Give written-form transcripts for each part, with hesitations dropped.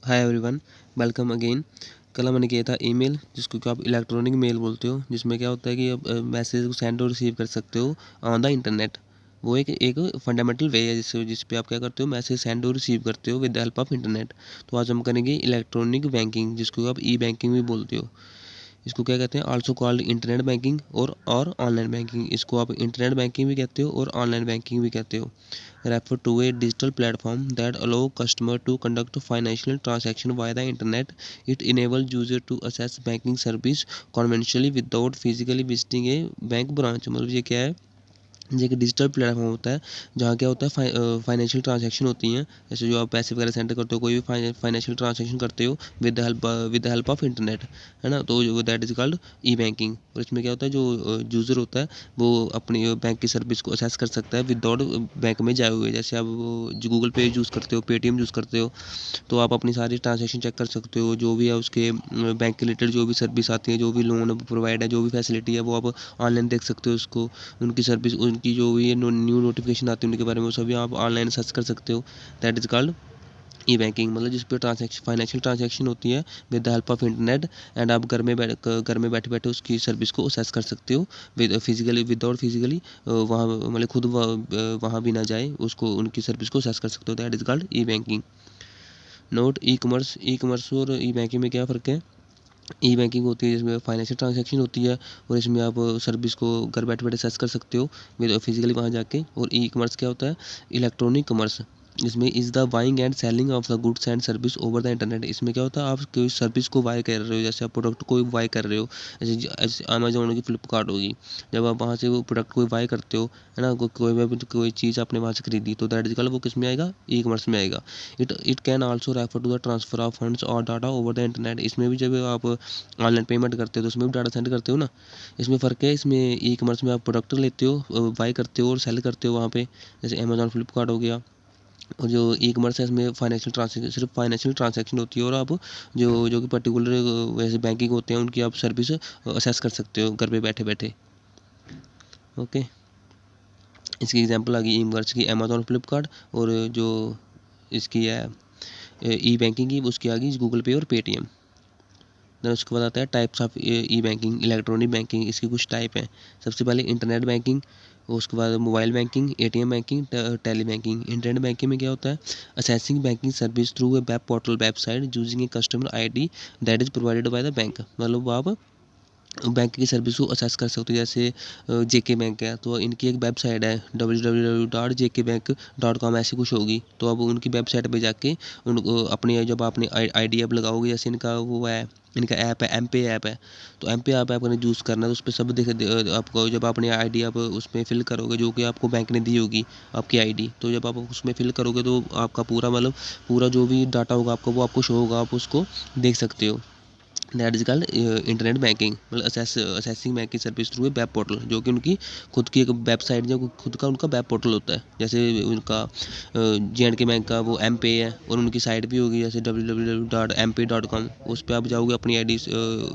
Hi everyone, welcome again. कल हमने किया था ईमेल, जिसको कि आप इलेक्ट्रॉनिक मेल बोलते हो, जिसमें क्या होता है कि आप मैसेज को सेंड और रिसीव कर सकते हो ऑन द इंटरनेट। वो एक फंडामेंटल वे है जिस पे आप क्या करते हो, मैसेज सेंड और रिसीव करते हो with the help of internet. तो आज हम करेंगे इलेक्ट्रॉनिक बैंकिंग, जिसको आप ई बैंकिंग भी बोलते हो। इसको क्या कहते हैं, आल्सो कॉल्ड इंटरनेट बैंकिंग और ऑनलाइन बैंकिंग। इसको आप इंटरनेट बैंकिंग भी कहते हो और ऑनलाइन बैंकिंग भी कहते हो। Refer to a digital platform that allow customer to conduct financial transaction via the internet. It enables user to access banking service conventionally without physically visiting a bank branch। मतलब ये क्या है, ये एक digital platform होता है जहाँ क्या होता है, फाइनेंशियल ट्रांजैक्शन होती हैं। जैसे जो आप पैसे वगैरह सेंड करते हो, कोई भी फाइनेंशियल ट्रांजैक्शन करते हो with the help of internet, है ना। तो that is called E banking. और इसमें क्या होता है, जो यूज़र होता है वो अपनी बैंक की सर्विस को असेस कर सकता है विदाउट बैंक में जाए हुए। जैसे आप जो गूगल पे यूज़ करते हो, पेटीएम यूज़ करते हो, तो आप अपनी सारी ट्रांजैक्शन चेक कर सकते हो। जो भी है उसके बैंक के रिलेटेड जो भी सर्विस आती है, जो भी लोन प्रोवाइड है, जो भी फैसिलिटी है, वो आप ऑनलाइन देख सकते हो उसको। उनकी सर्विस, उनकी जो भी न्यू नोटिफिकेशन आती है उनके बारे में, वो सभी आप ऑनलाइन सर्च कर सकते हो। That is called E banking. मतलब जिस पे ट्रांजैक्शन, फाइनेंशियल ट्रांजैक्शन होती है with the help of internet, and आप घर में बैठे बैठे उसकी सर्विस को असेस कर सकते हो विद फिजिकली, विदाउट फिजिकली वहाँ, मतलब खुद वहाँ भी ना जाए, उसको उनकी सर्विस को असेस कर सकते हो। That is called E banking. Note, e commerce और ई बैंकिंग में क्या फ़र्क है। ई बैंकिंग होती है जिसमें फाइनेंशियल ट्रांजैक्शन होती है, और इसमें आप सर्विस को घर बैठे बैठे सर्च कर सकते हो विद फिजिकली वहाँ जाके। और ई कॉमर्स क्या होता है, इलेक्ट्रॉनिक कॉमर्स। इसमें is the buying and selling of the goods and service over the internet. इसमें क्या होता है, आप कोई सर्विस को बाय कर रहे हो, जैसे आप प्रोडक्ट को बाय कर रहे हो, जैसे अमेजोन होगी, फ्लिपकार्ट होगी। जब आप वहाँ से वो प्रोडक्ट को बाय करते हो, है ना, कोई चीज़ आपने वहाँ से खरीदी, तो दैट इज कॉल्ड, वो किस में आएगा, ई कॉमर्स में आएगा। It can also refer to the transfer of funds और डाटा ओवर द इंटरनेट। इसमें भी जब आप ऑनलाइन पेमेंट करते हो तो उसमें भी डाटा सेंड करते हो ना। इसमें फ़र्क है, इसमें ई कॉमर्स में आप प्रोडक्ट लेते हो, बाय करते हो और सेल करते हो वहाँ पे, जैसे अमेजोन फ्लिपकार्ट हो गया। और जो ई कॉमर्स है, इसमें फाइनेंशियल ट्रांसेक्शन, सिर्फ फाइनेंशियल ट्रांजैक्शन होती है, और आप जो कि पर्टिकुलर वैसे बैंकिंग होते हैं उनकी आप सर्विस असेस कर सकते हो घर पे बैठे बैठे। ओके, इसकी एग्जांपल आ गई ई कॉमर्स की, अमेजोन फ्लिपकार्ट। और जो इसकी है ई बैंकिंग की, उसकी आ गई गूगल पे और पेटीएम। देन उसके बाद आता है types of e banking, electronic banking. इसकी कुछ टाइप हैं। सबसे पहले इंटरनेट बैंकिंग, उसके बाद mobile banking, ATM banking, tele banking. Internet banking में क्या होता है, accessing banking service through a web portal website using a customer ID that is provided by the bank. मतलब आप बैंक की सर्विस को असेस कर सकते हो। जैसे जेके बैंक है, तो इनकी एक वेबसाइट है www.jkbank.com, ऐसी कुछ होगी। तो अब उनकी वेबसाइट पे जाके अपनी, जब आपने आईडी ऐप लगाओगे, जैसे इनका वो है, इनका ऐप है, एम पे ऐप है। तो एम पे ऐप आपने यूज़ करना है, तो उस पर सब आपको, जब अपनी आईडी आप उसमें फिल करोगे, जो कि आपको बैंक ने दी होगी आपकी आईडी, तो जब आप उसमें फिल करोगे तो आपका पूरा, मतलब पूरा जो भी डाटा होगा आपका, वो आपको शो होगा, आप उसको देख सकते हो। That is called internet banking. मतलब accessing banking service through a web portal, जो कि उनकी खुद की एक वेबसाइट, जो खुद का उनका वेब पोर्टल होता है। जैसे उनका J&K बैंक का वो एम पे है, और उनकी साइट भी होगी, जैसे www.mpay.com। उस पर आप जाओगे, अपनी आईडी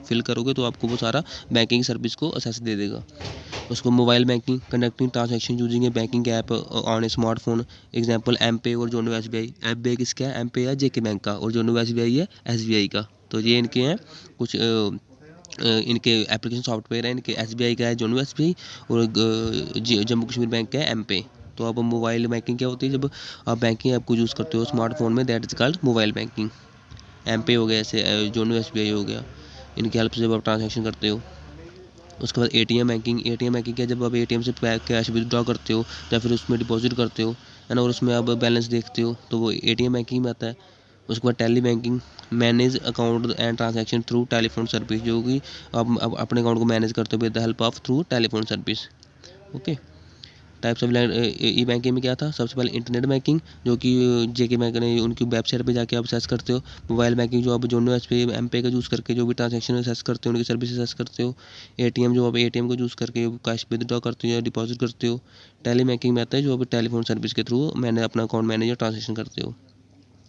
फिल करोगे, तो आपको वो सारा बैंकिंग सर्विस को असेस दे देगा। उसको mobile banking, conducting transaction using a banking app on a smartphone. Example M pay और जोनो एस बी आई। एम पे किसका है, एम पे है जेके बैंक का, और जोनो एस बी आई है एस बी आई का। तो ये इनके हैं कुछ इनके एप्लीकेशन सॉफ्टवेयर है। इनके एस बी आई का है जोनो एस बी आई, और जम्मू कश्मीर बैंक का है एम पे। तो अब मोबाइल बैंकिंग क्या होती है, जब आप बैंकिंग ऐप को यूज़ करते हो स्मार्टफोन में, that is called mobile banking. M pay हो गया, ऐसे जोनो एस बी आई हो गया, इनकी हेल्प से जब आप ट्रांजेक्शन करते हो। उसके बाद एटीएम बैंकिंग। एटीएम बैंकिंग क्या, जब आप एटीएम से कैश विदड्रॉ करते हो या फिर उसमें डिपॉजिट करते हो, है ना, और उसमें आप बैलेंस देखते हो, तो वो एटीएम बैंकिंग में आता है। उसके बाद tele banking, manage account and transaction through telephone service, जो कि आप अपने अकाउंट को मैनेज करते हो with the help of through telephone service. Okay, types of e banking में क्या था, सबसे पहले इंटरनेट बैंकिंग, जो कि जेके बैंक ने उनकी वेबसाइट पे जाके आप सर्च करते हो। मोबाइल बैंकिंग, जो आप जोनो एस पे एम पे का यूज़ करके जो भी ट्रांजेक्शन सर्च करते हो, उनकी सर्विस सर्च करते हो। एटीएम, जो आप एटीएम को यूज़ करके कैश विदड्रॉ करते हो या डिपॉजिट करते हो। टेली बैंकिंग में आता है, जो आप टेलीफोन सर्विस के थ्रू मैंने अपना अकाउंट मैनेज या ट्रांजेक्शन करते हो।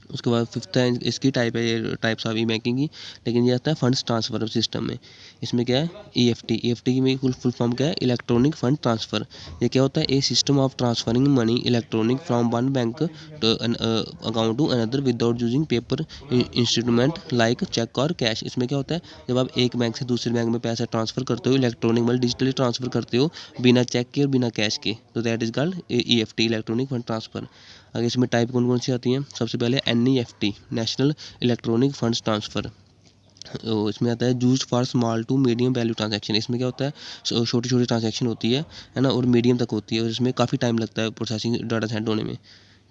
उसके बाद फिफ्थ है इसकी टाइप है, ये टाइप्स ऑफ ई बैंकिंग की, लेकिन ये आता है फंड्स ट्रांसफर सिस्टम में। इसमें क्या है, ईएफटी की में फुल फॉर्म क्या है, इलेक्ट्रॉनिक फंड ट्रांसफ़र। ये क्या होता है, a system of transferring money electronic from one bank account to another without using paper instrument like cheque और कैश। इसमें क्या होता है, जब आप एक बैंक से दूसरे बैंक में पैसा ट्रांसफ़र करते हो, इलेक्ट्रॉनिक मतलब डिजिटली ट्रांसफ़र करते हो, बिना चेक के और बिना कैश के, तो that is called EFT, electronic fund transfer. अगर इसमें टाइप कौन कौन सी आती हैं, सबसे पहले NEFT, national electronic funds transfer. इसमें आता है use for small to medium value transaction. इसमें क्या होता है, छोटी छोटी ट्रांजैक्शन होती है ना, और मीडियम तक होती है, और इसमें काफ़ी टाइम लगता है प्रोसेसिंग डाटा सेंड होने में।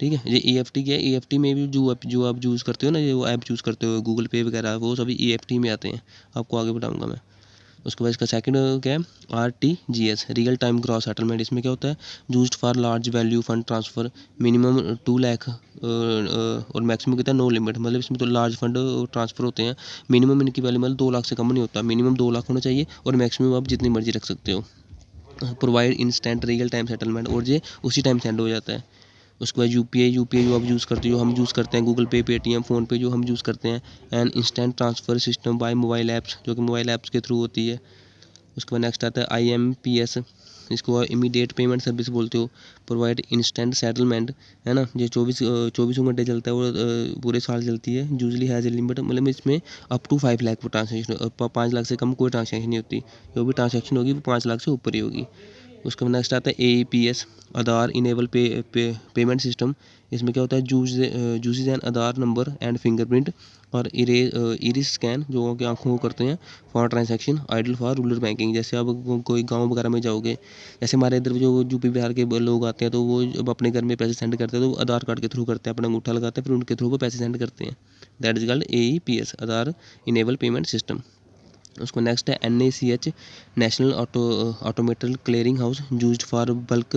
ठीक है, ये ईएफटी क्या है, ईएफटी में भी जो आप यूज़ करते हो ना, ये वो ऐप यूज़ करते हो गूगल पे वगैरह, वो सभी ईएफटी में आते हैं, आपको आगे बताऊँगा मैं। उसके बाद इसका सेकंड क्या है, RTGS, real time gross settlement. इसमें क्या होता है, used for large value fund transfer, minimum 2 lakh और मैक्सिमम कितना, नो लिमिट। मतलब इसमें तो लार्ज फंड ट्रांसफ़र होते हैं, मिनिमम इनकी वैल्यू मतलब 2 लाख से कम नहीं होता, मिनिमम 2 लाख होना चाहिए, और मैक्सिमम आप जितनी मर्जी रख सकते हो। Provide instant real time settlement, और ये उसी टाइम सेंड हो जाता है। उसके बाद यूपीआई जो आप यूज़ करते हो, जो हम यूज़ करते हैं, गूगल पे, पेटीएम, फ़ोनपे जो हम यूज़ करते हैं। And instant transfer system by mobile apps, जो कि मोबाइल ऐप्स के थ्रू होती है। उसके बाद नेक्स्ट आता है आईएमपीएस, इसको इमीडिएट पेमेंट सर्विस बोलते हो। प्रोवाइड इंस्टेंट सेटलमेंट, है ना, ये 24 घंटे चलता है, और पूरे साल चलती है। यूजली हैज़ ए लिमिट, मतलब इसमें up to 5 lakh per transaction, 5 lakh से कम कोई ट्रांजेक्शन नहीं होती, जो भी ट्रांजेक्शन होगी वो 5 लाख से ऊपर ही होगी। उसके बाद नेक्स्ट आता है AEPS, Aadhaar enable payment system. इसमें क्या होता है, uses an Aadhaar number and fingerprint और इरिस स्कैन, जो कि आँखों को करते हैं, for transaction ideal for rural banking. जैसे आप कोई गांव वगैरह में जाओगे, जैसे हमारे इधर जो यूपी बिहार के लोग आते हैं, तो वो जब अपने घर में पैसे सेंड करते हैं तो वो आधार कार्ड के थ्रू करते हैं, अपना अंगूठा लगाते हैं, फिर उनके थ्रू वो पैसे सेंड करते हैं। That is called AEPS, Aadhaar enable payment system. उसको नेक्स्ट है NACH, national automated clearing house, used for bulk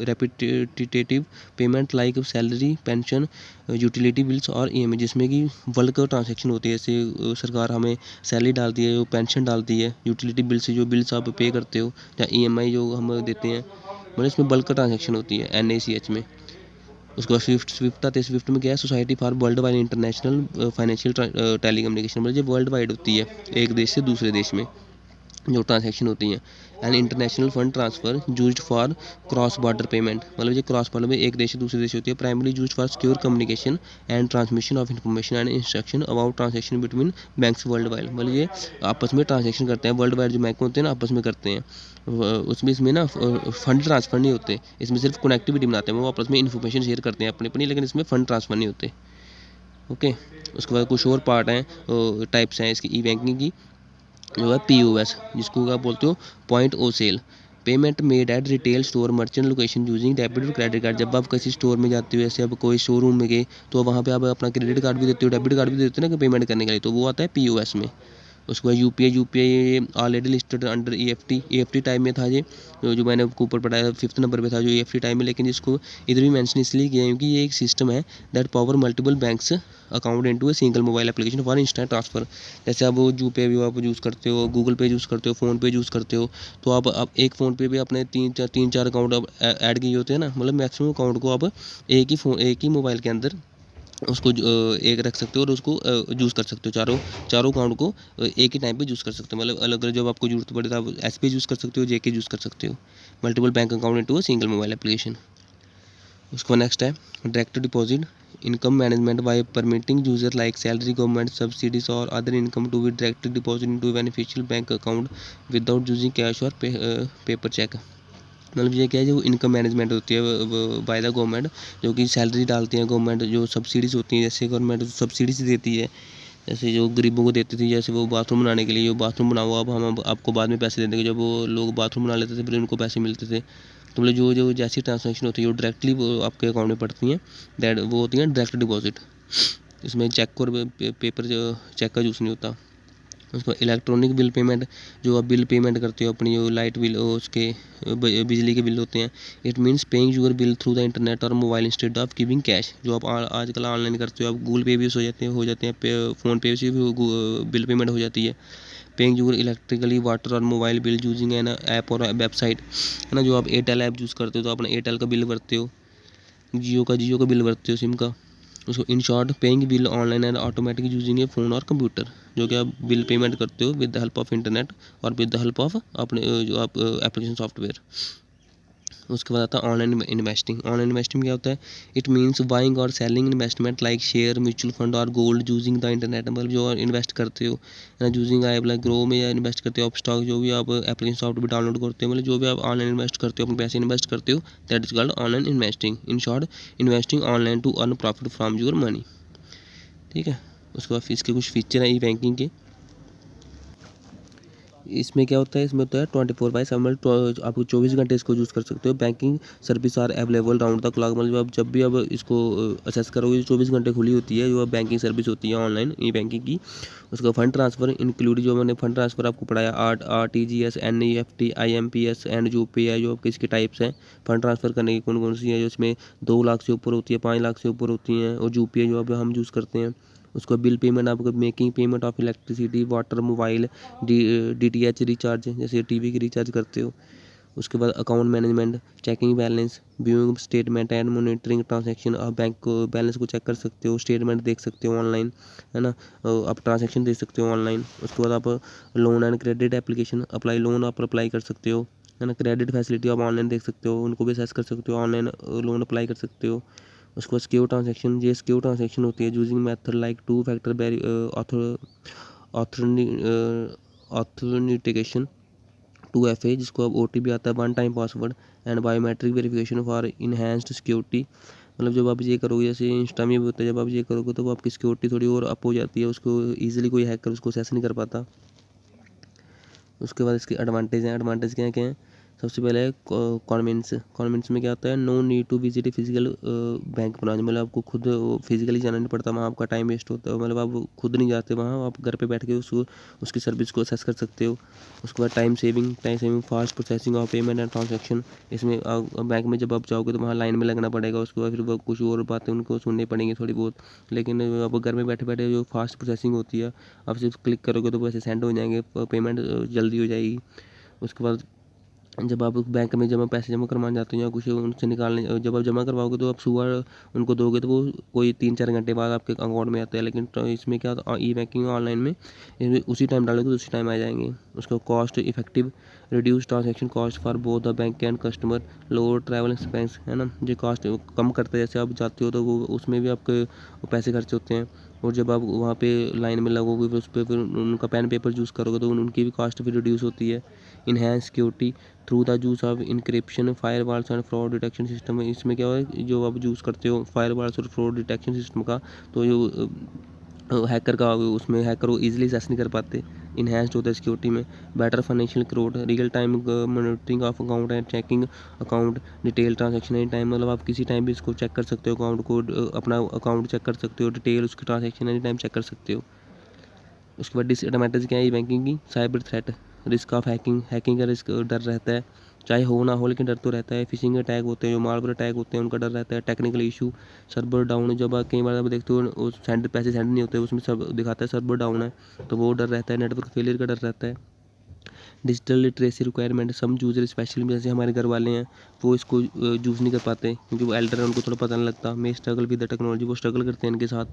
repetitive payment like salary, pension, utility bills और ईएमआई। जिसमें कि बल्क ट्रांजैक्शन होती है, जैसे सरकार हमें सैलरी डालती है, जो पेंशन डालती है, यूटिलिटी बिल से जो बिल्स आप पे करते हो, या ईएमआई जो हम देते हैं, मतलब इसमें बल्क ट्रांजैक्शन होती है एनएसीएच में। उसके बाद स्विफ्ट आते हैं, स्विफ्ट में क्या है, society for world wide international financial telecommunication, मतलब ये वर्ल्ड वाइड होती है, एक देश से दूसरे देश में जो ट्रांजैक्शन होती हैं। And international fund transfer used for cross border payment, मतलब ये क्रॉस बॉर्डर में एक देश से दूसरे देश होती है। Primary used for secure communication and transmission of information and instruction about transaction between banks world wide, मतलब ये आपस में ट्रांजैक्शन करते हैं, वर्ल्ड वाइड जो बैंक होते हैं ना, आपस में करते हैं। उसमें इसमें ना फंड ट्रांसफ़र नहीं होते, इसमें सिर्फ कनेक्टिविटी बनाते हैं, वो आपस में इन्फॉर्मेशन शेयर करते हैं अपनी अपनी, लेकिन इसमें फ़ंड ट्रांसफ़र नहीं होते। ओके, उसके बाद कुछ और पार्ट हैं, टाइप्स हैं इसकी ई बैंकिंग की, जो है पीओएस, जिसको क्या बोलते हो, point of sale, payment made at retail store merchant location using debit और क्रेडिट कार्ड। जब आप किसी स्टोर में जाते हो, जैसे अब कोई शोरूम में गए, तो वहाँ पे आप अपना क्रेडिट कार्ड भी देते हो, डेबिट कार्ड भी देते हो ना, कि पेमेंट करने के लिए, तो वो आता है पीओएस में। उसके बाद UPI already listed under EFT type में था ये, जो मैंने आपको ऊपर पढ़ाया 5th नंबर पे था जो ईएफटी टाइप में, लेकिन जिसको इधर भी मेंशन इसलिए किया है क्योंकि ये एक सिस्टम है that power multiple banks account into a single mobile application for instant transfer. जैसे आप यूपीआई भी आप यूज़ करते हो, गूगल पे यूज़ करते हो, फ़ोन पे यूज़ करते हो, तो आप एक फ़ोन पे भी अपने तीन चार अकाउंट आप ऐड किए होते हैं ना, मतलब मैक्सिमम अकाउंट को आप एक ही मोबाइल के अंदर उसको एक रख सकते हो, और उसको यूज़ कर सकते हो, चारों अकाउंट को एक ही टाइम पे यूज़ कर सकते हो। मतलब अलग अलग जब आपको ज़रूरत पड़े तो आप एसपी यूज़ कर सकते हो, जेके यूज़ कर सकते हो, multiple bank account into a single mobile application. उसको नेक्स्ट है direct deposit income management by permitting user like salary, government subsidies और other income to be direct deposit into beneficial bank account without using cash और paper cheque. मतलब ये क्या है, जो income management होती है बाय द गवर्नमेंट, जो कि सैलरी डालती है गवर्नमेंट, जो सब्सिडीज़ होती हैं, जैसे गवर्नमेंट सब्सिडीज देती है, जैसे जो गरीबों को देती थी, जैसे वो बाथरूम बनाने के लिए, जो बाथरूम बनाओ अब हम आपको बाद में पैसे दे देंगे, जब वो लोग बाथरूम बना लेते थे फिर उनको पैसे मिलते थे। तो मतलब जो जो जैसी ट्रांसैक्शन होती है वो डायरेक्टली वो आपके अकाउंट में पड़ती हैं, दैट वो होती हैं डायरेक्ट डिपॉजिट। इसमें चेक और पेपर जो चेक का यूज़ नहीं होता। उसको इलेक्ट्रॉनिक बिल पेमेंट, जो आप बिल पेमेंट करते हो अपनी, जो लाइट बिल उसके बिजली के बिल होते हैं, it means paying your bill through the internet और mobile instead of giving cash. जो आप आजकल ऑनलाइन करते हो, आप गूगल पे भी हो जाते हैं फ़ोन पे से भी बिल पेमेंट हो जाती है। पेइंग यूर इलेक्ट्रिकली वाटर और mobile bill using an app और वेबसाइट, है ना, जो आप एयरटेल ऐप यूज़ करते हो तो अपना एयरटेल का बिल भरते हो, जियो का बिल भरते हो, सिम का। उसको in short paying bill online and automatic using A phone और कंप्यूटर, जो कि आप बिल पेमेंट करते हो with the help of internet और विद द हेल्प ऑफ अपने जो आप एप्लीकेशन सॉफ्टवेयर। उसके बाद आता है ऑनलाइन इन्वेस्टिंग। ऑनलाइन इन्वेस्टिंग क्या होता है? इट मीन्स बाइंग और selling investment like share, mutual fund और गोल्ड यूजिंग द इंटरनेट। मतलब जो इन्वेस्ट करते हो ना, यूजिंग ऐप लाइक ग्रो में, या इन्वेस्ट करते हो आप स्टॉक, जो भी आप एप्लीकेशन सॉफ्टवेयर डाउनलोड करते हो, मतलब जो भी आप ऑनलाइन इन्वेस्ट करते हो, अपने पैसे इन्वेस्ट करते हो, that is called online investing. In short, investing online to earn profit from your money. ठीक है। उसके बाद इसके कुछ फीचर हैं ई बैंकिंग के। इसमें क्या होता है? इसमें होता है 24/7, आपको 24 घंटे इसको यूज़ कर सकते हो। Banking service are available round the clock, मतलब आप जब भी अब इसको असेस करोगे, 24 घंटे खुली होती है जो बैंकिंग सर्विस होती है ऑनलाइन ई बैंकिंग की। उसका फंड ट्रांसफ़र इंक्लूड, जो मैंने फंड ट्रांसफ़र आपको पढ़ाया, RTGS, NEFT, IMPS and UPI, जो किसके टाइप्स हैं फंड ट्रांसफ़र करने की, कौन कौन सी है, जो इसमें 2 लाख से ऊपर होती है, 5 लाख से ऊपर होती हैं, और UPI जो अब हम यूज़ करते हैं। उसका बिल पेमेंट, आपको making payment of electricity, water, mobile, DTH recharge, जैसे टीवी की रिचार्ज करते हो। उसके बाद account management, checking balance, viewing statement and monitoring transaction. आप बैंक को बैलेंस को चेक कर सकते हो, स्टेटमेंट देख सकते हो ऑनलाइन, है ना। आप ट्रांजैक्शन देख सकते हो ऑनलाइन। उसके बाद आप loan and credit application apply, loan आप अप्लाई कर सकते हो, है ना। क्रेडिट फैसिलिटी आप ऑनलाइन देख सकते हो, उनको भी असेस कर सकते हो, ऑनलाइन लोन अप्लाई कर सकते हो। उसके बाद सिक्योर ट्रांजैक्शन, ये सिक्योर ट्रांजैक्शन होती है using method like 2 factor authentication, 2FA, जिसको अब OTP आता है, one time password, and biometric verification for enhanced security. मतलब जब आप ये करोगे, जैसे इंस्टा में भी होता है, जब आप ये करोगे तो आपकी सिक्योरिटी थोड़ी और अप हो जाती है, उसको ईजिली कोई हैकर उसको एक्सेस नहीं कर पाता। उसके बाद इसके एडवांटेज हैं। एडवांटेज क्या क्या हैं? सबसे पहले है कॉन्वेंस। कॉन्वेंस में क्या होता है? No need to visit physical bank branch, मतलब आपको खुद फिजिकली जाना नहीं पड़ता, वहाँ आपका टाइम वेस्ट होता है, मतलब आप खुद नहीं जाते वहाँ, आप घर पे बैठ के उसको उसकी सर्विस को असेस कर सकते हो। उसके बाद time saving, fast processing of payment and transaction. इसमें बैंक में जब आप जाओगे तो वहाँ लाइन में लगना पड़ेगा, उसके बाद फिर कुछ और बातें उनको सुननी पड़ेंगी थोड़ी बहुत, लेकिन आप घर में बैठे बैठे जो फास्ट प्रोसेसिंग होती है, आप सिर्फ क्लिक करोगे तो पैसे सेंड हो जाएंगे, पेमेंट जल्दी हो जाएगी। उसके बाद जब आप बैंक में जमा पैसे जमा करवाने जाते हो या कुछ उनसे निकालने, जब आप जमा करवाओगे तो आप सुबह उनको दोगे तो वो कोई 3-4 घंटे बाद आपके अकाउंट में आते हैं, लेकिन इसमें क्या ई बैंकिंग ऑनलाइन में इसमें उसी टाइम डालोगे तो उसी टाइम आ जाएंगे। उसका cost effective, reduce transaction cost for both the bank and customer, lower travel expense, है ना। जो कॉस्ट कम करते हैं, जैसे आप जाते हो तो वो उसमें भी आपके पैसे खर्च होते हैं, और जब आप वहाँ पे लाइन में लगोगे फिर उस पर फिर उनका पेन पेपर यूज़ करोगे तो उनकी भी कॉस्ट भी रिड्यूस होती है। Enhance security through the use of encryption, firewalls and fraud detection system. इसमें क्या है, जो आप यूज़ करते हो फायरवॉल्स और फ्रॉड डिटेक्शन सिस्टम का, तो जो हैकर का उसमें हैकर वो ईजिली एक्सेस नहीं कर पाते। इन्हेंस्ड होता है सिक्योरिटी में। Better financial growth, real time monitoring of account and checking account detail transaction any time, मतलब आप किसी टाइम भी इसको चेक कर सकते हो, अकाउंट को अपना अकाउंट चेक कर सकते हो, डिटेल उसकी ट्रांजैक्शन एनी टाइम चेक कर सकते हो। उसके बाद डिसएडवांटेज क्या है बैंकिंग की? Cyber threat, risk of hacking का रिस्क, डर रहता है, चाहे हो ना हो लेकिन डर तो रहता है। फिशिंग अटैक होते हैं, जो मालवेयर अटैक होते हैं, उनका डर रहता है। टेक्निकल इशू, सर्वर डाउन, जब आप कई बार आप देखते हो पैसे सेंड नहीं होते, उसमें सब दिखाता है सर्वर डाउन है, तो वो डर रहता है। नेटवर्क फेलियर का डर रहता है। डिजिटल लिटरेसी रिक्वायरमेंट, सम यूज़र स्पेशली जैसे हमारे घर वाले हैं, वो इसको यूज़ नहीं कर पाते क्योंकि वो एल्डर है, उनको थोड़ा पता नहीं लगता। May struggle with the technology, वो स्ट्रगल करते हैं इनके साथ।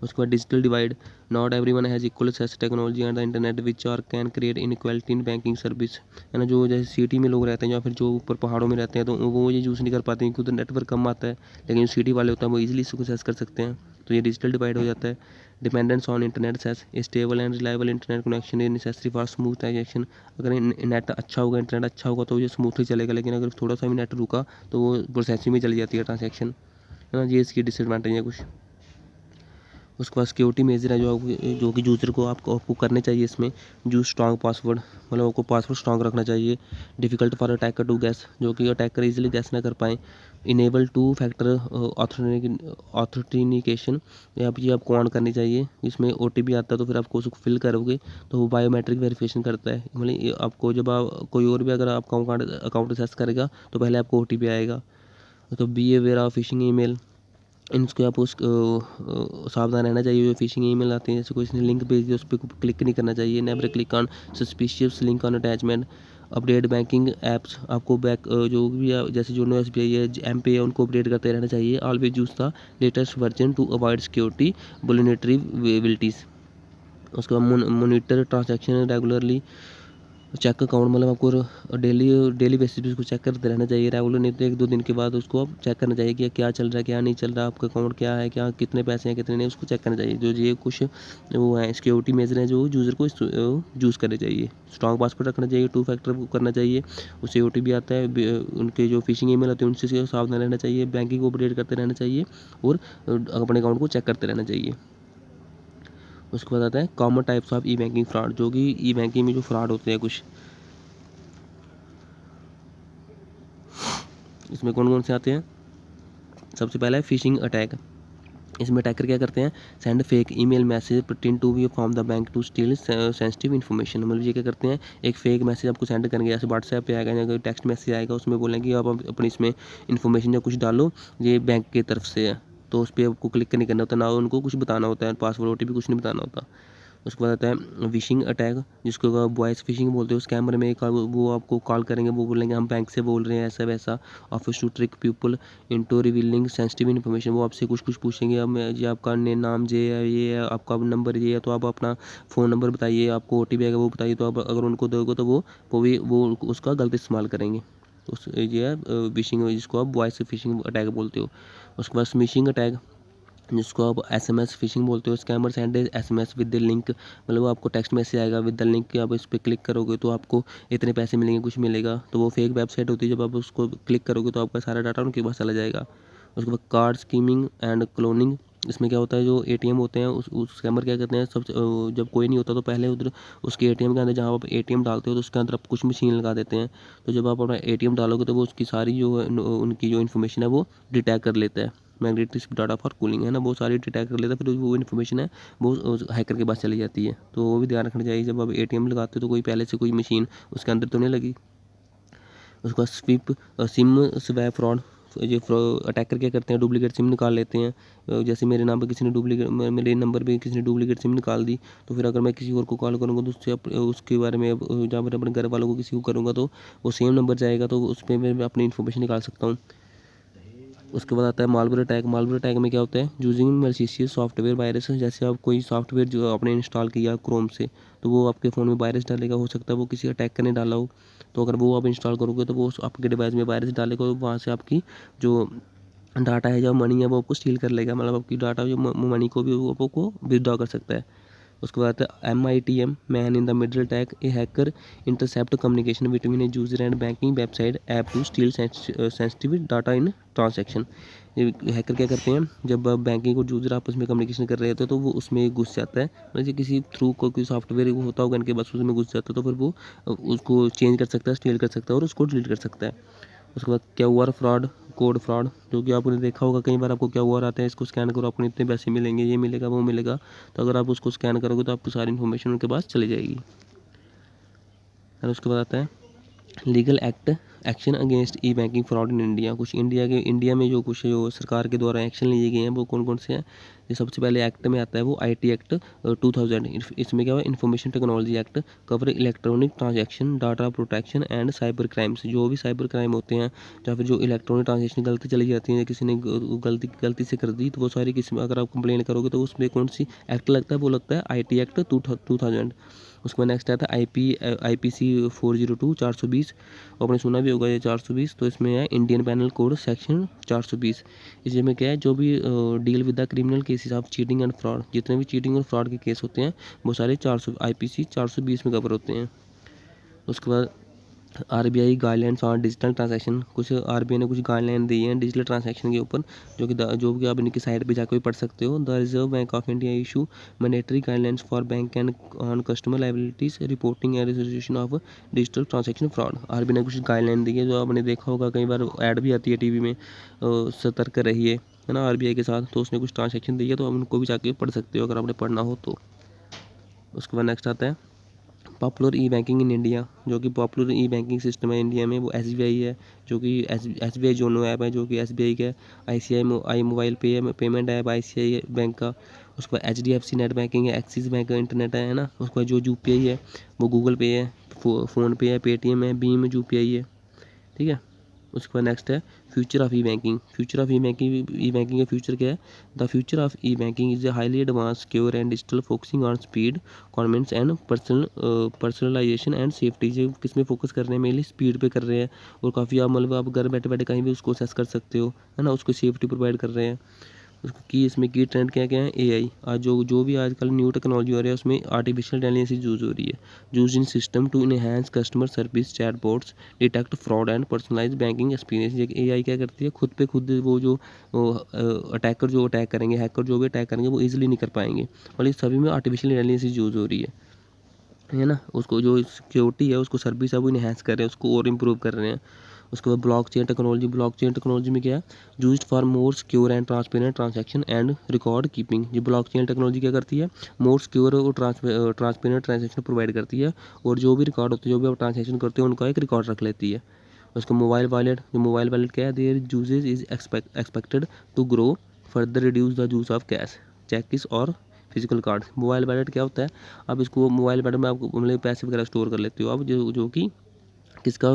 उसके बाद digital divide, not everyone has equal access technology and the internet which are can create inequality in banking service, है ना। जो जैसे सिटी में लोग रहते हैं या फिर जो ऊपर पहाड़ों में रहते हैं तो वो ये यूज़ नहीं कर पाते क्योंकि उधर नेटवर्क कम आता है, लेकिन जो सिटी वाले होते हैं वो ईजिली इसको एक्सेस कर सकते हैं, तो ये डिजिटल डिवाइड हो जाता है। Dependence on internet access, stable and reliable internet connection is necessary for smooth transaction. अगर नेट अच्छा होगा, इंटरनेट अच्छा होगा तो ये स्मूथली चलेगा, लेकिन अगर थोड़ा सा भी नेट रुका तो वो प्रोसेसिंग में चली जाती है ट्रांजैक्शन, है ना। ये इसकी डिसएडवांटेज है कुछ। उसके बाद सिक्योरिटी मेजर है जो कि यूज़र को आपको करने चाहिए इसमें। यूज स्ट्रॉन्ग पासवर्ड, मतलब आपको पासवर्ड स्ट्रॉन्ग रखना चाहिए। Difficult for attacker to guess, जो कि अटैकर इजीली गैस ना कर पाएँ। इनेबल 2 फैक्टर ऑथेंटिकेशन, ये आपको ऑन करनी चाहिए। इसमें OTP आता है तो फिर आपको उसको फिल करोगे तो वो बायोमेट्रिक वेरिफिकेशन करता है, मतलब आपको जब आप कोई और भी अगर आपका अकाउंट एक्सेस करेगा तो पहले आपको OTP आएगा। तो be aware of phishing email, इनको आप सावधान रहना चाहिए। जो फिशिंग ईमेल आते हैं, जैसे कोई इसने लिंक भेज दिया उस पर क्लिक नहीं करना चाहिए। Never click on suspicious link on attachment, update banking apps, आपको जो भी जैसे योनो एसबीआई है, एम पे है, उनको अपडेट करते रहना चाहिए। Always use the latest version to avoid security vulnerabilities. उसके बाद monitor transaction regularly, check account मतलब आपको डेली डेली बेसिस पे उसको चेक करते रहना चाहिए रेगुलर, नहीं तो 1-2 दिन के बाद उसको आप चेक करना चाहिए कि क्या चल रहा है, क्या नहीं चल रहा, आपका अकाउंट क्या है, क्या कितने पैसे हैं कितने नहीं, उसको चेक करना चाहिए। जो ये कुछ वो है सिक्योरिटी मेजर हैं जो यूज़र को यूज़ करने चाहिए। स्ट्रॉन्ग पासवर्ड रखना चाहिए, 2 फैक्टर करना चाहिए, उससे ओटीपी आता है। उनके जो फिशिंग ईमेल आते हैं उनसे सावधान रहना चाहिए। बैंकिंग को अपडेट करते रहना चाहिए और अपने अकाउंट को चेक करते रहना चाहिए। उसके बाद आता है common types of e banking fraud, जो कि ई बैंकिंग में जो फ्रॉड होते हैं कुछ, इसमें कौन कौन से आते हैं। सबसे पहला है फिशिंग अटैक। इसमें अटैकर क्या करते हैं, send fake email message pretend to be from the bank to steal sensitive information. मतलब ये क्या करते हैं, एक फेक मैसेज आपको सेंड करेंगे, जैसे व्हाट्सएप पे आएगा या टेक्स्ट मैसेज आएगा, उसमें बोलेंगे कि आप अपनी इसमें इन्फॉर्मेशन या कुछ डालो, ये बैंक की तरफ से है। तो उस पर आपको क्लिक नहीं करना होता, ना उनको कुछ बताना होता है, पासवर्ड ओटीपी कुछ नहीं बताना होता। उसके बाद आता है विशिंग अटैक, जिसको वॉइस फिशिंग बोलते हैं। उस कैमरे में एक वो आपको कॉल करेंगे, वो बोलेंगे हम बैंक से बोल रहे हैं ऐसा वैसा, office to trick people into revealing sensitive information. वो आपसे कुछ कुछ पूछेंगे, अब ये आपका नाम ये है, आपका नंबर ये है, तो आप अपना फ़ोन नंबर बताइए, आपको ओटीपी आएगा वो बताइए। तो आप अगर उनको दोगे तो वो उसका गलत इस्तेमाल करेंगे। उस ये है विशिंग, जिसको आप वॉइस फिशिंग अटैक बोलते हो। उसके बाद स्मिशिंग अटैक, जिसको आप एसएमएस फिशिंग बोलते हो। Scammer send SMS with the link, मतलब आपको टेक्स्ट मैसेज आएगा विद द लिंक कि आप इस पर क्लिक करोगे तो आपको इतने पैसे मिलेंगे, कुछ मिलेगा। तो वो फेक वेबसाइट होती है, जब आप उसको क्लिक करोगे तो आपका सारा डाटा उनके पास चला जाएगा। उसके बाद कार्ड स्कीमिंग एंड क्लोनिंग। इसमें क्या होता है, जो एटीएम होते हैं उस स्कैमर क्या करते हैं, सब जब कोई नहीं होता तो पहले उधर उसके एटीएम के अंदर, जहाँ आप एटीएम डालते हो तो उसके अंदर आप कुछ मशीन लगा देते हैं। तो जब आप अपना एटीएम डालोगे तो वो उसकी सारी जो उनकी जो इन्फॉर्मेशन है वो डिटेक्ट कर लेता है। मैग्नेटिक डाटा फॉर कूलिंग है ना, वो सारी डिटेक्ट कर लेता है, फिर वो इन्फॉर्मेशन है वो हैकर के पास चली जाती है। तो वो भी ध्यान रखना चाहिए, जब आप एटीएम लगाते हो तो कोई पहले से कोई मशीन उसके अंदर तो नहीं लगी। उसका स्विप सिम स्वैप फ्रॉड, ये अटैकर क्या करते हैं, डुप्लीकेट सिम निकाल लेते हैं। जैसे मेरे नाम पर किसी ने मेरे नंबर पे किसी ने डुप्लीकेट सिम निकाल दी, तो फिर अगर मैं किसी और को कॉल करूँगा तो उससे उसके बारे में जहाँ पर अपने घर वालों को किसी को करूँगा तो वो सेम नंबर जाएगा, तो उस पर मैं अपनी इन्फॉर्मेशन निकाल सकता हूँ। उसके बाद आता है मालवेयर अटैक। मालवेयर अटैक में क्या होता है, यूजिंग मैलिशियस सॉफ्टवेयर वायरस। जैसे आप कोई सॉफ्टवेयर जो आपने इंस्टॉल किया क्रोम से, तो वो आपके फ़ोन में वायरस डालेगा, हो सकता है वो किसी अटैकर ने डाला हो। तो अगर वो आप इंस्टॉल करोगे तो वो आपके डिवाइस में वायरस डालेगा और वहाँ से आपकी जो डाटा है, जो मनी है, वो आपको स्टील कर लेगा। मतलब आपकी डाटा जो मनी को भी वो आपको विदड्रॉ कर सकता है। उसके बाद MITM, man in the middle attack. A hacker intercept communication between a user and banking website app to steal sensitive data in transaction. Hacker क्या करते हैं, जब बैंकिंग और यूजर आपस में कम्युनिकेशन कर रहे होते हैं तो वो उसमें घुस जाता है। मतलब किसी थ्रू कोई सॉफ्टवेयर होता होगा इनके पास, उसमें घुस जाता है, तो फिर वो उसको चेंज कर सकता है, स्टील कर सकता है और उसको डिलीट कर सकता है। उसके बाद क्यूआर फ्रॉड, कोड फ्रॉड, जो कि आपने देखा होगा कई बार आपको क्यूआर आते हैं, इसको स्कैन करो आपको इतने पैसे मिलेंगे, ये मिलेगा वो मिलेगा। तो अगर आप उसको स्कैन करोगे तो आपकी सारी इन्फॉर्मेशन उनके पास चली जाएगी। और उसके बाद आता है legal action against E banking fraud in India. कुछ इंडिया में जो कुछ जो सरकार के द्वारा एक्शन लिए गए हैं वो कौन कौन से हैं। ये सबसे पहले एक्ट में आता है वो IT एक्ट 2000। इसमें क्या हुआ, information technology act cover electronic transaction, data protection and cyber crimes. जो भी साइबर क्राइम होते हैं या फिर जो इलेक्ट्रॉनिक ट्रांजेक्शन गलती चली जाती है, किसी ने गलती से कर दी, तो वो सारी किस्म अगर आप कंप्लेन करोगे तो उसमें कौन सी एक्ट लगता है, वो लगता है IT एक्ट 2000। उसके बाद नेक्स्ट आता है IPC 402 420। आपने सुना भी होगा ये 420। तो इसमें है इंडियन पैनल कोड सेक्शन 420। इसमें क्या है, जो भी deal with the criminal cases of cheating and fraud, जितने भी चीटिंग और फ्रॉड के केस होते हैं वो सारे 400 IPC 420 में कवर होते हैं। उसके बाद RBI guidelines on digital transaction. कुछ RBI ने कुछ गाइडलाइन दी हैं डिजिटल ट्रांजैक्शन के ऊपर, जो कि आप इनकी साइट पे जाकर भी पढ़ सकते हो। The reserve bank of India issue mandatory guidelines for bank and on customer liabilities reporting and resolution of digital transaction fraud. RBI ने कुछ गाइडलाइन दी है, जो आपने देखा होगा कई बार ऐड भी आती है टीवी में, सतर्क रहिए, है ना, RBI के साथ। तो उसने कुछ ट्रांजैक्शन दी है, तो आप उनको भी जाके पढ़ सकते हो अगर आपने पढ़ना हो तो। उसके बाद नेक्स्ट आता है popular E banking in India. जो कि पॉपुलर ई बैंकिंग सिस्टम है इंडिया में वो SBI है, जो कि SBI योनो ऐप है, जो कि SBI का। ICI mobile payment app ICI bank का। उसके बाद HDFC नेट बैंकिंग है, एक्सिस बैंक का इंटरनेट है ना। उसके बाद जो UPI है वो गूगल पे है, फ़ोनपे है, पेटीएम है, भीम UPI है, ठीक है। उसके बाद नेक्स्ट है future of e banking. Future of e banking का फ्यूचर क्या है? The future of e banking is a highly advance secure and digital focusing on speed convenience and personalization and safety. जो किस में फोकस कर रहे हैं? मेनली स्पीड पे कर रहे हैं, और काफ़ी आप मतलब आप घर बैठे बैठे कहीं भी उसको एक्सेस कर सकते हो, है ना। उसको सेफ्टी प्रोवाइड कर रहे हैं। उसको की इसमें की ट्रेंड क्या क्या है? AI। आज जो भी आजकल न्यू टेक्नोलॉजी हो रही है उसमें आर्टिफिशियल इंटेलिजेंस यूज़ हो रही है। Use in system to enhance customer service, chatbots, detect fraud and personalize banking experience. ये AI क्या करती है? खुद पे खुद वो जो अटैकर जो अटैक करेंगे, हैकर जो भी अटैक करेंगे वो ईजिली नहीं कर पाएंगे। और इस सभी में आर्टिफिशियल इंटेलिजेंस यूज़ हो रही है ना। उसको जो सिक्योरिटी है उसको सर्विस है वो इनहेंस कर रहे हैं, उसको और इम्प्रूव कर रहे हैं। उसके बाद ब्लॉकचेन टेक्नोलॉजी। ब्लॉकचेन टेक्नोलॉजी में क्या है? Used for more secure and transparent transaction and record keeping. ये ब्लॉकचेन टेक्नोलॉजी क्या करती है? मोर सिक्योर और ट्रांसपेरेंट ट्रांजैक्शन प्रोवाइड करती है, और जो भी रिकॉर्ड होते हैं, जो भी आप ट्रांजैक्शन करते हो उनका एक रिकॉर्ड रख लेती है। उसका मोबाइल वॉलेट। जो मोबाइल वॉलेट क्या है? Their usage is expected to grow further, reduce the use of cash, cheques और फिजिकल कार्ड। मोबाइल वॉलेट क्या होता है? आप इसको मोबाइल वॉलेट में आप मतलब पैसे वगैरह स्टोर कर लेते हो आप, जो कि किसका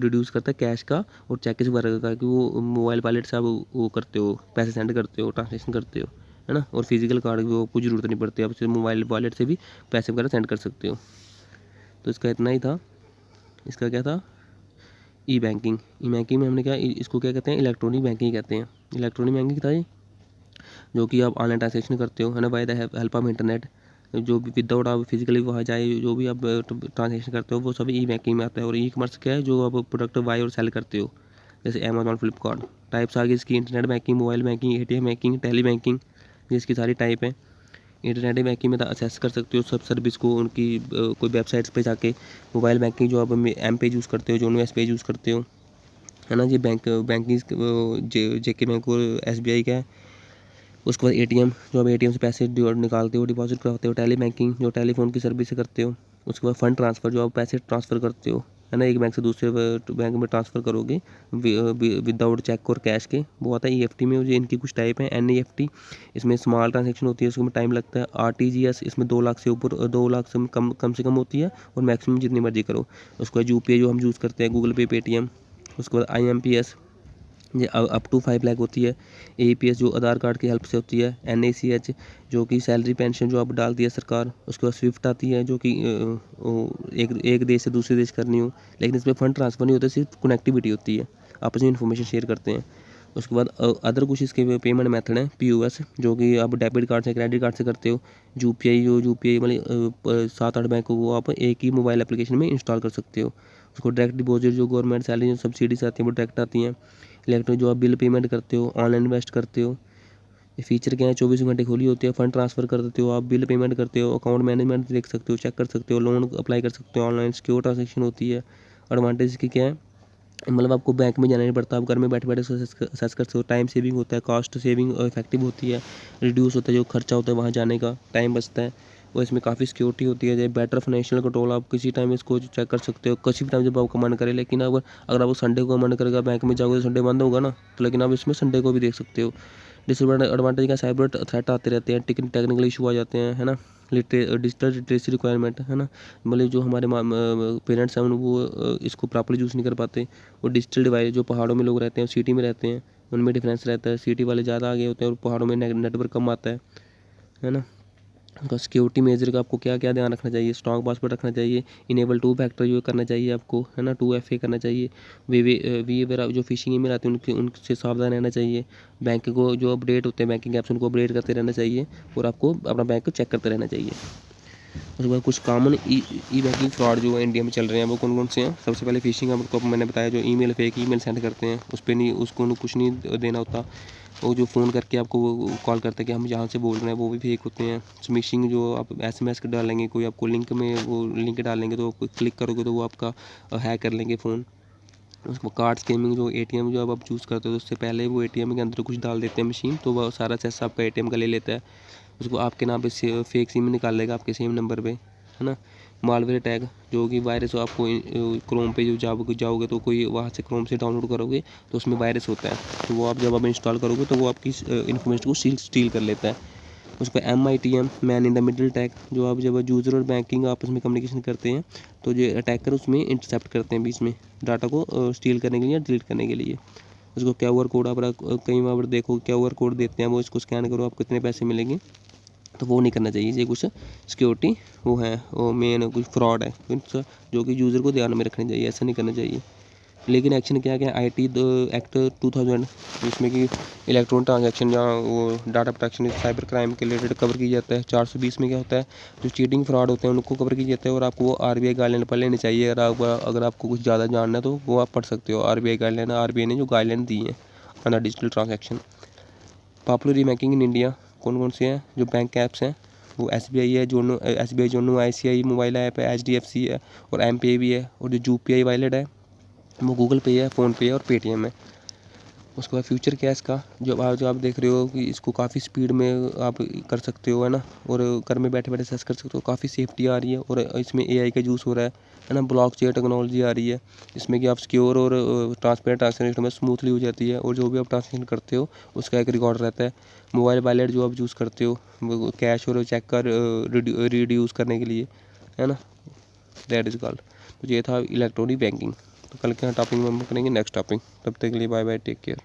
रिड्यूस करता है? कैश का और चेक वगैरह का, कि वो मोबाइल वॉलेट से आप वो करते हो, पैसे सेंड करते हो, ट्रांसलेशन करते हो, है ना। और फिजिकल कार्ड की वो कुछ ज़रूरत नहीं पड़ती, आप सिर्फ मोबाइल वॉलेट से भी पैसे वगैरह सेंड कर सकते हो। तो इसका इतना ही था। इसका क्या था? ई बैंकिंग। ई बैंकिंग में हमने क्या, इसको क्या कहते हैं? इलेक्ट्रॉनिक बैंकिंग कहते हैं। इलेक्ट्रॉनिक बैंकिंग था ये, जो कि आप ऑनलाइन ट्रांजेक्शन करते हो, है ना, by the help of internet. जो भी विदाउट आप फिजिकली वहाँ जाए जो भी आप ट्रांजेक्शन करते हो वो सब ई बैंकिंग में आता है। और ई कॉमर्स क्या है? जो आप प्रोडक्ट बाय और सेल करते हो, जैसे अमेजॉन, फ्लिपकार्ट। टाइप्स आ गई इसकी: internet banking, mobile banking, ATM banking, tele banking. जिसकी सारी टाइप है। इंटरनेट बैंकिंग में असेस कर सकते हो सब सर्विस को, उनकी कोई वेबसाइट्स पे जाके। मोबाइल बैंकिंग जो आप एम पे यूज़ करते हो, जो एस पे यूज़ करते हो, है ना। ये बैंकिंग JK बैंक और SBI का है। उसके बाद ATM, जो आप ATM से पैसे निकालते हो, डिपॉजिट कराते हो। टेली बैंकिंग, जो टेलीफोन की सर्विस से करते हो। उसके बाद फंड ट्रांसफ़र, जो आप पैसे ट्रांसफ़र करते हो, है ना, एक बैंक से दूसरे बैंक में ट्रांसफ़र करोगे विदाउट चेक और कैश के, वो आता है EFT में। मुझे इनकी कुछ टाइप है। NEFT, इसमें स्मॉल ट्रांजेक्शन होती है, उसमें टाइम लगता है। RTGS, इसमें 2 लाख से ऊपर, 2 लाख से कम होती है, और मैक्सिमम जितनी मर्जी करो। उसके बाद UPI जो हम यूज़ करते हैं, गूगल पे, पेटीएम। उसके बाद IMPS, ये अप टू 5 लाख होती है। APS जो आधार कार्ड की हेल्प से होती है। NACH, जो कि सैलरी पेंशन जो आप डालती है सरकार। उसके बाद स्विफ्ट आती है, जो कि एक देश से दूसरे देश करनी हो, लेकिन इसमें फंड ट्रांसफ़र नहीं होता, सिर्फ कनेक्टिविटी होती है, आपस में इन्फॉर्मेशन शेयर करते हैं। उसके बाद अदर कुछ इसके पेमेंट मेथड हैं। POS, जो कि आप डेबिट कार्ड से, क्रेडिट कार्ड से करते हो। UPI मतलब 7-8 बैंक को वो आप एक ही मोबाइल एप्लीकेशन में इंस्टॉल कर सकते हो। उसको डायरेक्ट डिपॉजिट, जो गवर्नमेंट सैलरी सब्सिडीज आती हैं वो डायरेक्ट आती हैं। इलेक्ट्रॉनिक, जो आप बिल पेमेंट करते हो, ऑनलाइन इन्वेस्ट करते हो। ये फीचर क्या है? 24 घंटे खुली होती है। फंड ट्रांसफ़र कर देते हो आप, बिल पेमेंट करते हो, अकाउंट मैनेजमेंट देख सकते हो, चेक कर सकते हो, लोन अप्लाई कर सकते हो, ऑनलाइन सिक्योर ट्रांजेक्शन होती है। एडवांटेज की क्या है? मतलब आपको बैंक में जाना नहीं पड़ता, आप घर में बैठे बैठे असेस कर सकते हो। टाइम सेविंग होता है, कॉस्ट सेविंग इफेक्टिव होती है, रिड्यूस होता है जो खर्चा होता है वहाँ जाने का, टाइम बचता है। और इसमें काफ़ी सिक्योरिटी होती है, जैसे बेटर फाइनेंशियल कंट्रोल। आप किसी टाइम इसको चेक कर सकते हो, किसी भी टाइम जब आपका मन करे। लेकिन अगर आपको संडे को मन करेगा बैंक में जाओगे तो संडे बंद होगा ना, तो लेकिन आप इसमें संडे को भी देख सकते हो। डिसएडवांटेज का, साइबर थ्रेट आते रहते हैं, टेक्निकल इशू आ जाते हैं, है ना। डिजिटल लिटरेसी रिक्वायरमेंट, है ना। मतलब जो हमारे पेरेंट्स हैं वो इसको प्रॉपर्ली यूज़ नहीं कर पाते। और डिजिटल डिवाइस, जो पहाड़ों में लोग रहते हैं, सिटी में रहते हैं, उनमें डिफरेंस रहता है। सिटी वाले ज़्यादा आगे होते हैं और पहाड़ों में नेटवर्क कम आता है ना। उनका सिक्योरिटी मेजर का आपको क्या क्या ध्यान रखना चाहिए? स्ट्रॉन्ग पासवर्ड रखना चाहिए, इनेबल 2 फैक्टर जो करना चाहिए आपको, है ना, 2FA करना चाहिए। वी वगैरह जो फिशिंग ईमेल आते हैं उनसे सावधान रहना चाहिए। बैंक को जो अपडेट होते हैं बैंकिंग ऐप्स, उनको अपडेट करते रहना चाहिए, और आपको अपना बैंक को चेक करते रहना चाहिए। उसके बाद कुछ कॉमन ई बैंकिंग फ्रॉड जो है इंडिया में चल रहे हैं वो कौन कौन से हैं? सबसे पहले फिशिंग, आपको मैंने बताया, जो फेक ईमेल सेंड करते हैं, उस पर नहीं, उसको कुछ नहीं देना होता। वो जो फ़ोन करके आपको वो कॉल करते हैं कि हम जहाँ से बोल रहे हैं, वो भी फेक होते हैं। स्मिशिंग, जो आप SMS डालेंगे, कोई आपको लिंक में वो लिंक डालेंगे तो क्लिक करोगे तो वो आपका हैक कर लेंगे फ़ोन। उसको कार्ड स्कैमिंग, जो ATM जो आप चूज़ करते हो तो उससे पहले वो ATM के अंदर कुछ डाल देते हैं मशीन, तो वह सारा सेस आपका ATM का ले लेता है। उसको आपके नाम पे फेक सिम निकाल लेगा आपके सेम नंबर पे, है ना। मालवेयर टैग, जो कि वायरस आपको क्रोम पे जो जाओगे तो कोई वहाँ से क्रोम से डाउनलोड करोगे तो उसमें वायरस होता है, तो वो आप जब इंस्टॉल करोगे तो वो आपकी इन्फॉर्मेशन को स्टील कर लेता है। उसका MITM, man in the middle tag, जो आप जब यूज़र और बैंकिंग आपस में कम्युनिकेशन करते हैं तो जो अटैकर उसमें इंटरसेप्ट करते हैं बीच में डाटा को स्टील करने के लिए या डिलीट करने के लिए। उसको QR कोड आप कई बार देखो QR कोड देते हैं, वो इसको स्कैन करो, आपको कितने पैसे मिलेंगे, तो वो नहीं करना चाहिए। ये कुछ सिक्योरिटी वो है, वो मेन कुछ फ्रॉड है जो कि यूज़र को ध्यान में रखना चाहिए, ऐसा नहीं करना चाहिए। लेकिन एक्शन क्या क्या IT एक्ट 2000, जिसमें कि इलेक्ट्रॉनिक ट्रांजैक्शन या वो डाटा प्रोटेक्शन साइबर क्राइम के रिलेटेड कवर की जाता है। 420 में क्या होता है, जो चीटिंग फ्रॉड होते हैं उनको कवर की जाता है, और आपको वो RBI गाइडलाइन पढ़ लेनी चाहिए। अगर आपको कुछ ज़्यादा जानना है तो वो आप पढ़ सकते हो। RBI गाइडलाइन, RBI ने जो गाइडलाइन दी है under digital transaction. Popular E banking in India कौन कौन से हैं जो बैंक ऐप्स हैं, वो SBI है, SBI जोनो, ICI मोबाइल ऐप है, HDFC है, और M-Pay भी है। और जो UPI वॉलेट है वो गूगल पे है, फ़ोनपे है और पेटीएम है। उसके बाद फ्यूचर क्या है इसका, जो आप देख रहे हो कि इसको काफ़ी स्पीड में आप कर सकते हो, है ना, और घर में बैठे बैठे सर्च कर सकते हो। काफ़ी सेफ्टी आ रही है, और इसमें AI का यूज़ हो रहा है ना। ब्लॉकचेन टेक्नोलॉजी आ रही है, इसमें कि आप सिक्योर और ट्रांसपेरेंट ट्रांजेक्शन में स्मूथली हो जाती है, और जो भी आप ट्रांजेक्शन करते हो उसका एक रिकॉर्ड रहता है। मोबाइल वॉलेट जो आप यूज़ करते हो कैश और चेक का रिड्यूस करने के लिए, है ना, दैट इज़ कॉल्ड। तो ये था इलेक्ट्रॉनिक बैंकिंग। तो कल के टॉपिक में हम करेंगे नेक्स्ट टॉपिक। तब तक के लिए बाय बाय, टेक केयर।